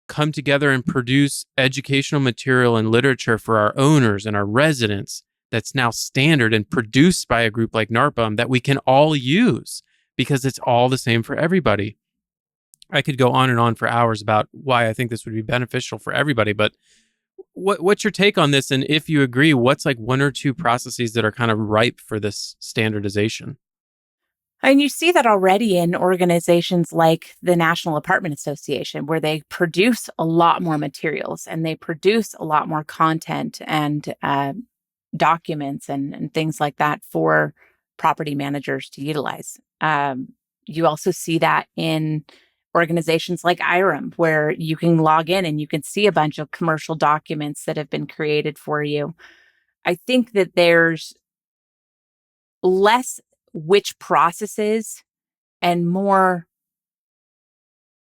come together and produce educational material and literature for our owners and our residents that's now standard and produced by a group like NARPM that we can all use because it's all the same for everybody. I could go on and on for hours about why I think this would be beneficial for everybody, but what's your take on this? And if you agree, what's like one or two processes that are kind of ripe for this standardization? And you see that already in organizations like the National Apartment Association, where they produce a lot more materials and they produce a lot more content and documents and things like that for property managers to utilize. You also see that in organizations like IREM, where you can log in and you can see a bunch of commercial documents that have been created for you. I think that there's less which processes and more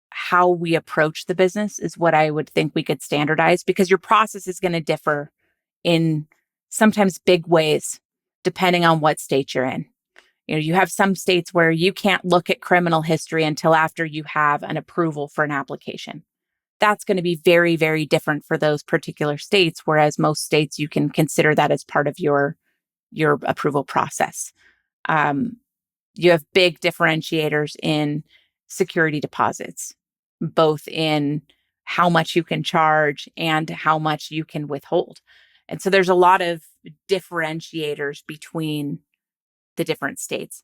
how we approach the business is what I would think we could standardize, because your process is going to differ in sometimes big ways depending on what state you're in. You know, you have some states where you can't look at criminal history until after you have an approval for an application. That's going to be very, very different for those particular states, whereas most states you can consider that as part of your approval process. Um, you have big differentiators in security deposits, both in how much you can charge and how much you can withhold. And so there's a lot of differentiators between the different states.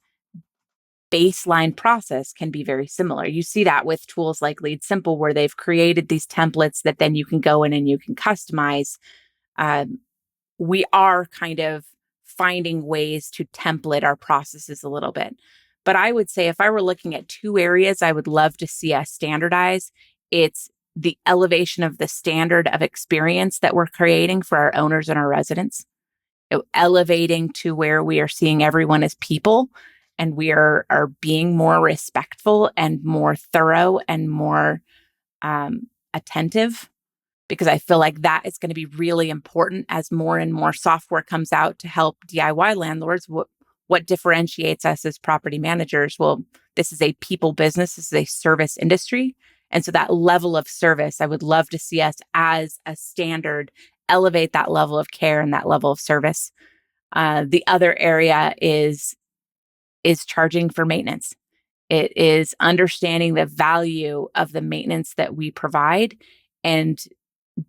Baseline process can be very similar. You see that with tools like Lead Simple, where they've created these templates that then you can go in and you can customize. We are kind of finding ways to template our processes a little bit. But I would say if I were looking at two areas I would love to see us standardize, it's the elevation of the standard of experience that we're creating for our owners and our residents, elevating to where we are seeing everyone as people and we are being more respectful and more thorough and more attentive, because I feel like that is going to be really important as more and more software comes out to help DIY landlords. What differentiates us as property managers? Well, this is a people business. This is a service industry. And so that level of service, I would love to see us as a standard elevate that level of care and that level of service. The other area is charging for maintenance. It is understanding the value of the maintenance that we provide and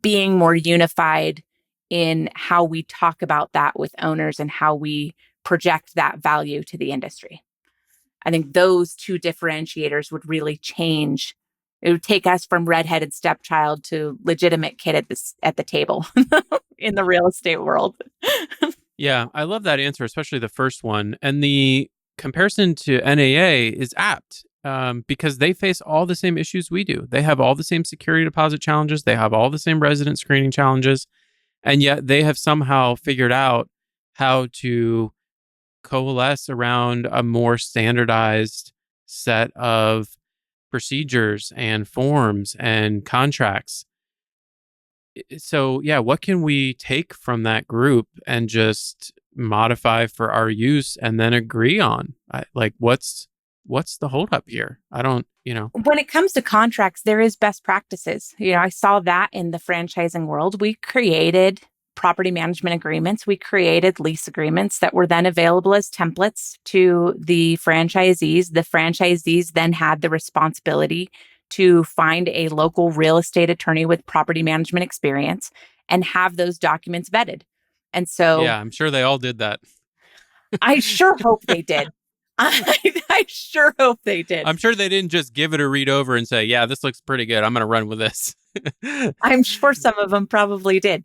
being more unified in how we talk about that with owners and how we project that value to the industry. I think those two differentiators would really change. It would take us from redheaded stepchild to legitimate kid at the table in the real estate world. Yeah, I love that answer, especially the first one. And the comparison to NAA is apt because they face all the same issues we do. They have all the same security deposit challenges, they have all the same resident screening challenges, and yet they have somehow figured out how to coalesce around a more standardized set of procedures and forms and contracts. So, yeah, what can we take from that group and just modify for our use and then agree on? Like, what's the holdup here? I don't, When it comes to contracts, there is best practices. I saw that in the franchising world. We created property management agreements. We created lease agreements that were then available as templates to the franchisees. The franchisees then had the responsibility to find a local real estate attorney with property management experience and have those documents vetted. And so yeah, I'm sure they all did that. I sure hope they did. I sure hope they did. I'm sure they didn't just give it a read over and say, yeah, this looks pretty good, I'm going to run with this. I'm sure some of them probably did.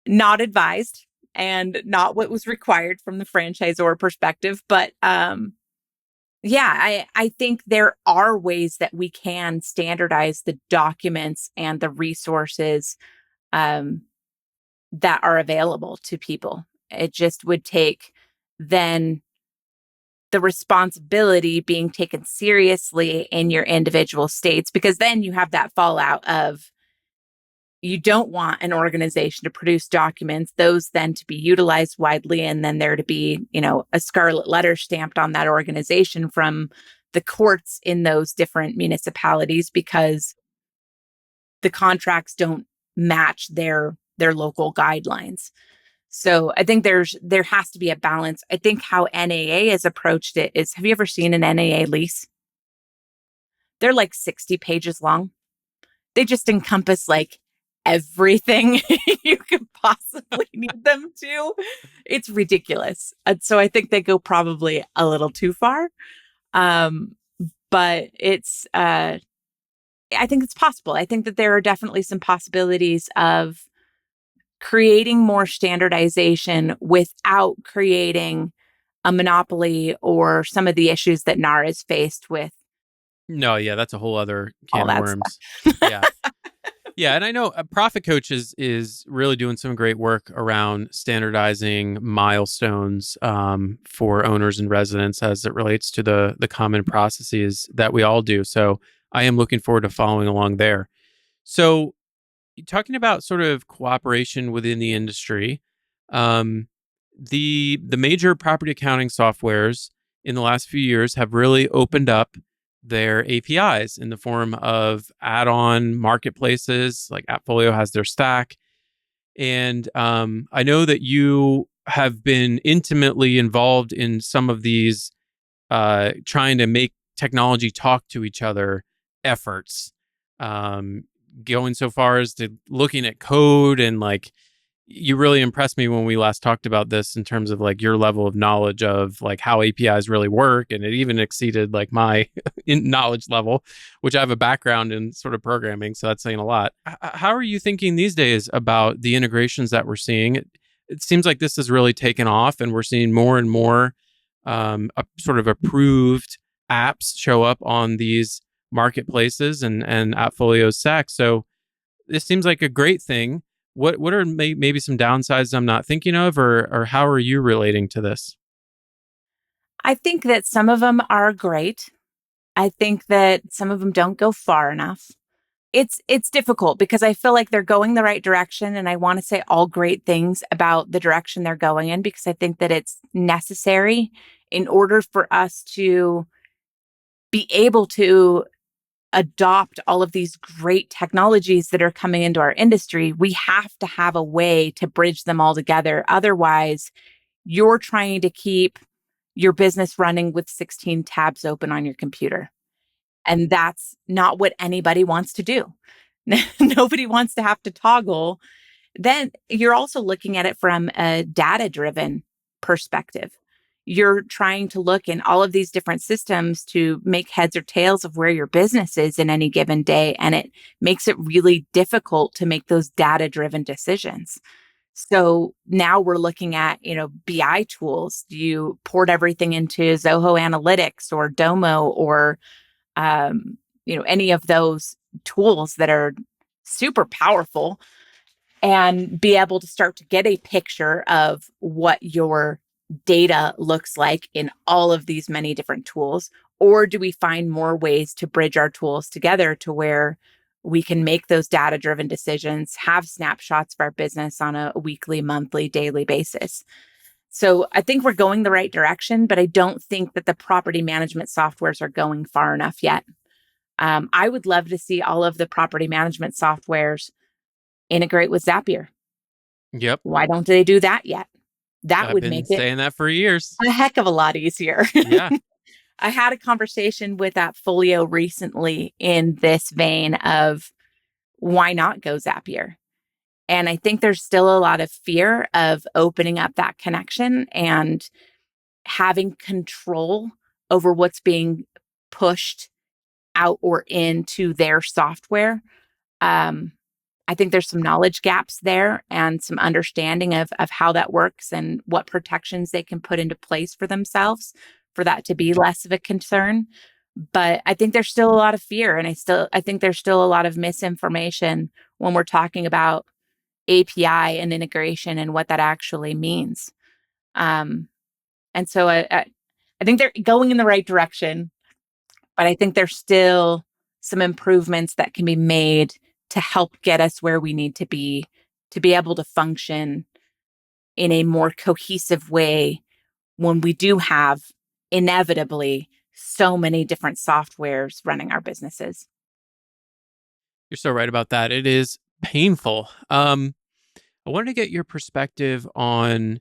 Not advised and not what was required from the franchisor perspective. But yeah, I think there are ways that we can standardize the documents and the resources that are available to people. It just would take then the responsibility being taken seriously in your individual states, because then you have that fallout of you don't want an organization to produce documents, those then to be utilized widely, and then there to be, a scarlet letter stamped on that organization from the courts in those different municipalities because the contracts don't match their local guidelines. So I think there has to be a balance. I think how NAA has approached it is, have you ever seen an NAA lease? They're like 60 pages long. They just encompass like everything you could possibly need them to. It's ridiculous. And so I think they go probably a little too far. But I think it's possible. I think that there are definitely some possibilities of creating more standardization without creating a monopoly or some of the issues that NAR is faced with. No, yeah, that's a whole other All can of that worms. stuff. Yeah. Yeah, and I know Profit Coach is really doing some great work around standardizing milestones for owners and residents as it relates to the common processes that we all do. So I am looking forward to following along there. So talking about sort of cooperation within the industry, um, the major property accounting softwares in the last few years have really opened up their APIs in the form of add-on marketplaces. Like Appfolio has their stack, and I know that you have been intimately involved in some of these trying to make technology talk to each other efforts. Um, Going so far as to looking at code, and like you really impressed me when we last talked about this in terms of like your level of knowledge of like how APIs really work, and it even exceeded like my knowledge level, which I have a background in sort of programming, so that's saying a lot. How are you thinking these days about the integrations that we're seeing? It seems like this has really taken off, and we're seeing more and more sort of approved apps show up on these marketplaces and Appfolio's stack. So this seems like a great thing. What are maybe some downsides I'm not thinking of, or how are you relating to this? I think that some of them are great. I think that some of them don't go far enough. It's difficult because I feel like they're going the right direction, and I want to say all great things about the direction they're going in because I think that it's necessary in order for us to be able to adopt all of these great technologies that are coming into our industry, we have to have a way to bridge them all together. Otherwise, you're trying to keep your business running with 16 tabs open on your computer. And that's not what anybody wants to do. Nobody wants to have to toggle. Then you're also looking at it from a data driven perspective. You're trying to look in all of these different systems to make heads or tails of where your business is in any given day. And it makes it really difficult to make those data driven decisions. So now we're looking at, BI tools. Do you port everything into Zoho Analytics or Domo or, any of those tools that are super powerful and be able to start to get a picture of what your data looks like in all of these many different tools? Or do we find more ways to bridge our tools together to where we can make those data driven decisions, have snapshots of our business on a weekly, monthly, daily basis? So I think we're going the right direction, but I don't think that the property management softwares are going far enough yet. I would love to see all of the property management softwares integrate with Zapier. Yep. Why don't they do that yet? That I've would been make it saying that for years. a heck of a lot easier. Yeah. I had a conversation with Folio recently in this vein of why not go Zapier? And I think there's still a lot of fear of opening up that connection and having control over what's being pushed out or into their software. Um, I think there's some knowledge gaps there and some understanding of how that works and what protections they can put into place for themselves for that to be less of a concern. But I think there's still a lot of fear, and I think there's still a lot of misinformation when we're talking about API and integration and what that actually means. Um, and so I think they're going in the right direction, but I think there's still some improvements that can be made to help get us where we need to be able to function in a more cohesive way when we do have inevitably so many different softwares running our businesses. You're so right about that. It is painful. I wanted to get your perspective on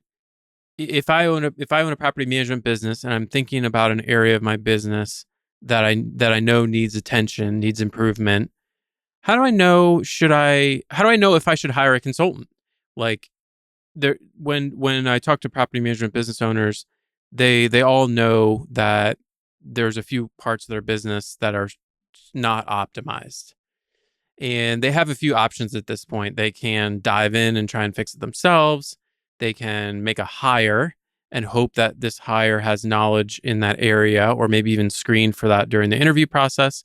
if I own a property management business and I'm thinking about an area of my business that I know needs attention, needs improvement. How do I know if I should hire a consultant? Like when I talk to property management business owners, they all know that there's a few parts of their business that are not optimized. And they have a few options at this point. They can dive in and try and fix it themselves. They can make a hire and hope that this hire has knowledge in that area, or maybe even screen for that during the interview process.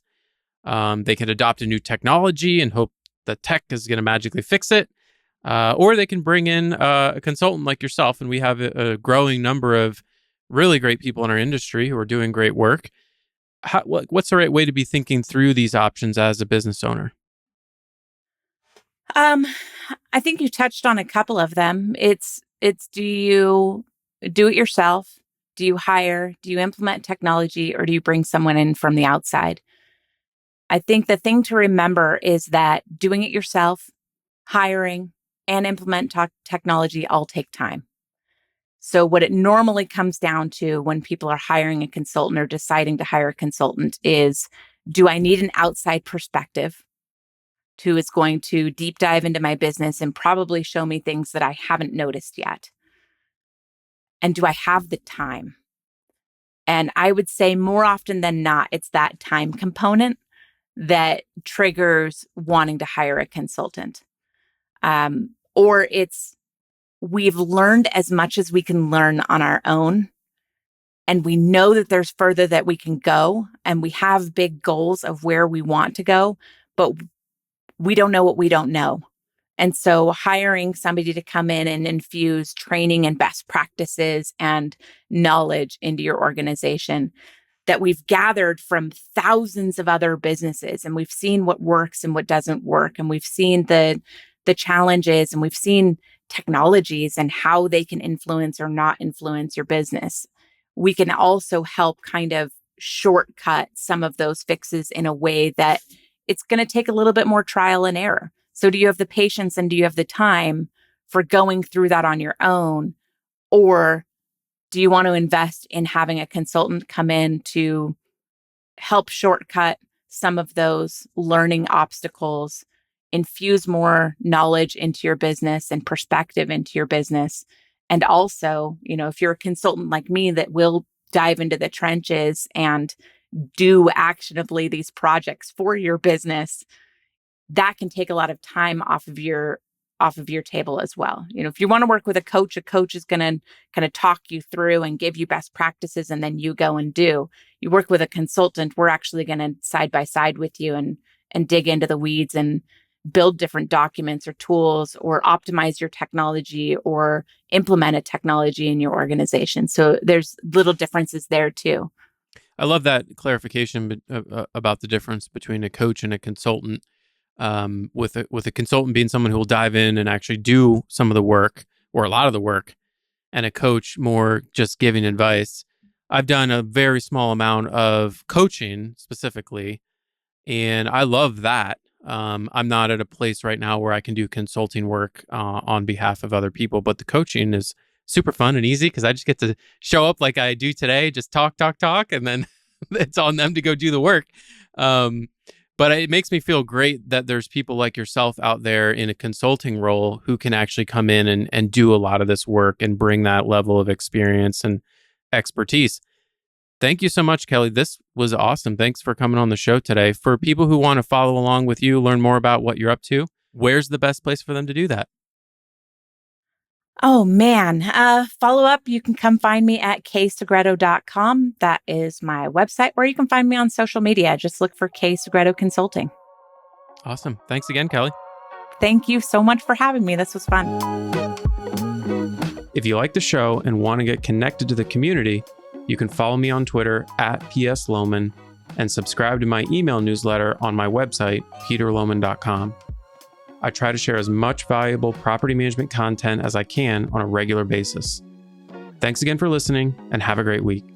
They could adopt a new technology and hope the tech is going to magically fix it. Or they can bring in a consultant like yourself. And we have a growing number of really great people in our industry who are doing great work. What's the right way to be thinking through these options as a business owner? Um, I think you touched on a couple of them. It's do you do it yourself? Do you hire? Do you implement technology, or do you bring someone in from the outside? I think the thing to remember is that doing it yourself, hiring, and implement technology all take time. So what it normally comes down to when people are hiring a consultant or deciding to hire a consultant is, do I need an outside perspective who is going to deep dive into my business and probably show me things that I haven't noticed yet? And do I have the time? And I would say more often than not, it's that time component that triggers wanting to hire a consultant. Or it's we've learned as much as we can learn on our own. And we know that there's further that we can go. And we have big goals of where we want to go, but we don't know what we don't know. And so hiring somebody to come in and infuse training and best practices and knowledge into your organization that we've gathered from thousands of other businesses, and we've seen what works and what doesn't work, and we've seen the challenges, and we've seen technologies and how they can influence or not influence your business. We can also help kind of shortcut some of those fixes in a way that it's going to take a little bit more trial and error. So do you have the patience and do you have the time for going through that on your own? Or do you want to invest in having a consultant come in to help shortcut some of those learning obstacles, infuse more knowledge into your business and perspective into your business? And also, if you're a consultant like me that will dive into the trenches and do actionably these projects for your business, that can take a lot of time off of your table as well. If you want to work with a coach is going to kind of talk you through and give you best practices and then you go and do. You work with a consultant, we're actually going to side by side with you and dig into the weeds and build different documents or tools or optimize your technology or implement a technology in your organization. So there's little differences there too. I love that clarification about the difference between a coach and a consultant. With a consultant being someone who will dive in and actually do some of the work or a lot of the work, and a coach more just giving advice. I've done a very small amount of coaching specifically, and I love that. I'm not at a place right now where I can do consulting work on behalf of other people, but the coaching is super fun and easy because I just get to show up like I do today, just talk, and then it's on them to go do the work. But it makes me feel great that there's people like yourself out there in a consulting role who can actually come in and do a lot of this work and bring that level of experience and expertise. Thank you so much, Kelli. This was awesome. Thanks for coming on the show today. For people who want to follow along with you, learn more about what you're up to, where's the best place for them to do that? Oh, man. Follow up. You can come find me at ksegretto.com. That is my website, or you can find me on social media. Just look for Kelli Segretto Consulting. Awesome. Thanks again, Kelli. Thank you so much for having me. This was fun. If you like the show and want to get connected to the community, you can follow me on Twitter at pslohman and subscribe to my email newsletter on my website, peterlohman.com. I try to share as much valuable property management content as I can on a regular basis. Thanks again for listening, and have a great week.